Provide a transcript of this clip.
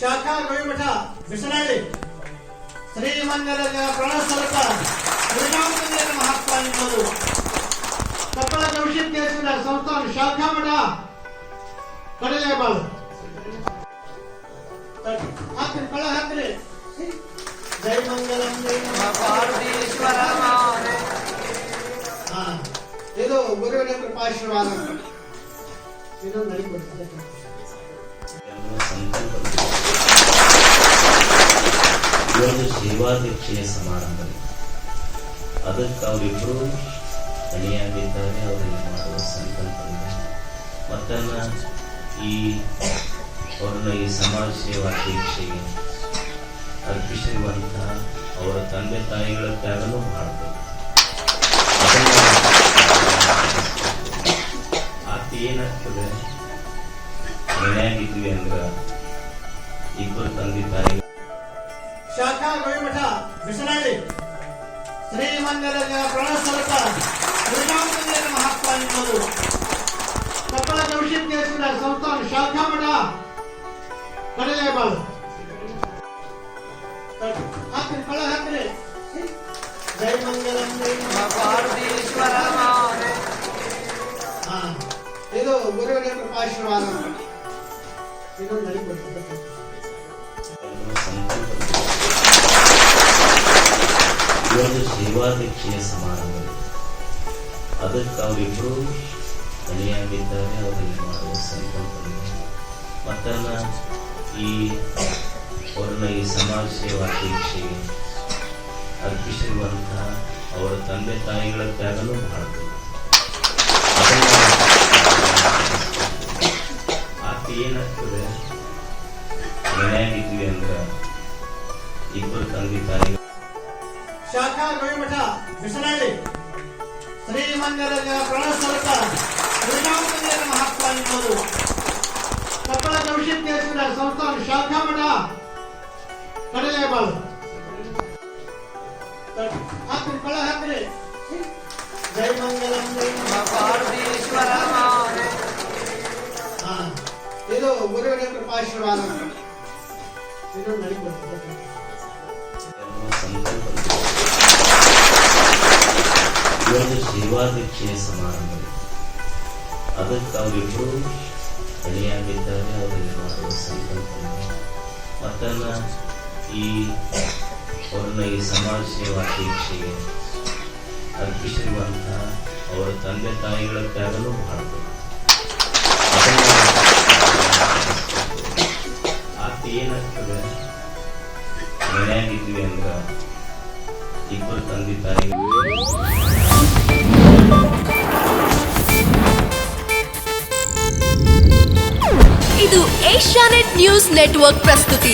ಶಾಖಾ ಗವಿಮಠ ಬಿಸನಹಳ್ಳಿ ಶ್ರೀಮಂದಿರದ ಪ್ರಣಸ್ವರೂಪ ಶ್ರೀರಾಮಚಂದ್ರನ ಮಹಾತ್ಮ ಎನ್ನುವುದು ಕಪ್ಪಳ ಗವಿಸಿದ್ದೇಶ್ವರ ಸಂಸ್ಥಾನ ಶಾಖಾ ಮಠ ಕಡಲೆಬಾಳು ಹಾಕ್ರಿ ಕಳ ಹಾಕ್ರಿ ಜೈ ಮಂಗಲಂ ಜೈ ಪಾರ್ವತೀಶ್ವರ ಇದು ಗುರುವಿನ ಕೃಪಾಶೀರ್ವಾದ ಇದು ನಡಿಕೊಡ್ತದೆ ಇವತ್ತು ಸೇವಾದೀಕ್ಷೆಯ ಸಮಾರಂಭದಲ್ಲಿ ಅದಕ್ಕೆ ಅವರಿಬ್ಬರು ತನಿಯಾಗಿದ್ದಾರೆ. ಅವರಿಗೆ ಮಾಡುವ ಸಂಕಲ್ಪವಿದೆ. ಮತ್ತನ್ನ ಅವ್ರನ್ನ ಈ ಸಮಾಜ ಸೇವಾ ದೀಕ್ಷೆಗೆ ಅರ್ಪಿಸಿರುವಂತಹ ಅವರ ತಂದೆ ತಾಯಿಗಳ ತ್ಯಾಗನೂ ಮಾಡಬೇಕು. ಆತ ಏನಾಗ್ತದೆ, ಮನೆಯಾಗಿದ್ವಿ ಅಂದ್ರ ಇಬ್ಬರು ತಂದೆ ತಾಯಿ. ಶಾಖಾ ಗವಿಮಠ ಬಿಸನಹಳ್ಳಿ ಶ್ರೀಮಂದಿರದ ಪ್ರಣಸ್ವರೂಪ ಶ್ರೀರಾಮಚಂದ್ರನ ಮಹಾತ್ಮ ಎನ್ನುವುದು ಕಪ್ಪಳ ಗವಿಸಿದ್ದೇಶ್ವರ ಸಂಸ್ಥಾನ ಶಾಖಾ ಮಠ ಕಡಲೆಬಾಳು ಹಾಕ್ರಿ ಕಳ ಹಾಕ್ರಿ ಜೈ ಮಂಗಲಂ ಜೈ ಪಾರ್ವತೀಶ್ವರ ಇದು ಗುರುವಿನ ಕೃಪಾಶೀರ್ವಾದ ಇದು ನಡಿಕೊಡ್ತದೆ ಇವತ್ತು ಸೇವಾದೀಕ್ಷೆಯ ಸಮಾರಂಭದಲ್ಲಿ ಅದಕ್ಕೆ ಅವರಿಬ್ಬರು ತನಿಯಾಗಿದ್ದಾರೆ. ಅವರಿಗೆ ಮಾಡುವ ಸಂಕಲ್ಪವಿದೆ. ಮತ್ತನ್ನ ಅವ್ರನ್ನ ಈ ಸಮಾಜ ಸೇವಾ ದೀಕ್ಷೆಗೆ ಅರ್ಪಿಸಿರುವಂತಹ ಅವರ ತಂದೆ ತಾಯಿಗಳ ತ್ಯಾಗನೂ ಮಾಡಬೇಕು. ಆತ ಏನಾಗ್ತದೆ, ಮನೆಯಾಗಿದ್ವಿ ಅಂದ್ರ ಇಬ್ಬರು ತಂದೆ ತಾಯಿ. ಶಾಖಾ ಗವಿಮಠ ಬಿಸನಹಳ್ಳಿ ಶ್ರೀಮಂದಿರದ ಪ್ರಣಸ್ವರೂಪ ಶ್ರೀರಾಮಚಂದ್ರನ ಮಹಾತ್ಮ ಎನ್ನುವುದು ಕಪ್ಪಳ ಗವಿಸಿದ್ದೇಶ್ವರ ಸಂಸ್ಥಾನ ಶಾಖಾ ಮಠ ಕಡಲೆಬಾಳು ಹಾಕ್ರಿ ಕಳ ಹಾಕ್ರಿ ಜೈ ಮಂಗಲಂ ಜೈ ಪಾರ್ವತೀಶ್ವರ ಇದು ಗುರುವಿನ ಕೃಪಾಶೀರ್ವಾದ ಇದು ನಡಿಕೊಡ್ತದೆ ಇವತ್ತು ಸೇವಾದೀಕ್ಷೆಯ ಸಮಾರಂಭದಲ್ಲಿ ಅದಕ್ಕೆ ಅವರಿಬ್ಬರು ತನಿಯಾಗಿದ್ದಾರೆ. ಅವರಿಗೆ ಮಾಡುವ ಸಂಕಲ್ಪವಿದೆ. ಮತ್ತನ್ನ ಅವ್ರನ್ನ ಈ ಸಮಾಜ ಸೇವಾ ದೀಕ್ಷೆಗೆ ಅರ್ಪಿಸಿರುವಂತಹ ಅವರ ತಂದೆ ತಾಯಿಗಳ ತ್ಯಾಗನೂ ಮಾಡಬೇಕು. ಆತ ಏನಾಗ್ತದೆ, ಮನೆಯಾಗಿದ್ವಿ ಅಂದ್ರ ಇಬ್ಬರು ತಂದೆ ತಾಯಿ. ಇದು ಏಷ್ಯಾನೆಟ್ ನ್ಯೂಸ್ ನೆಟ್ವರ್ಕ್ ಪ್ರಸ್ತುತಿ.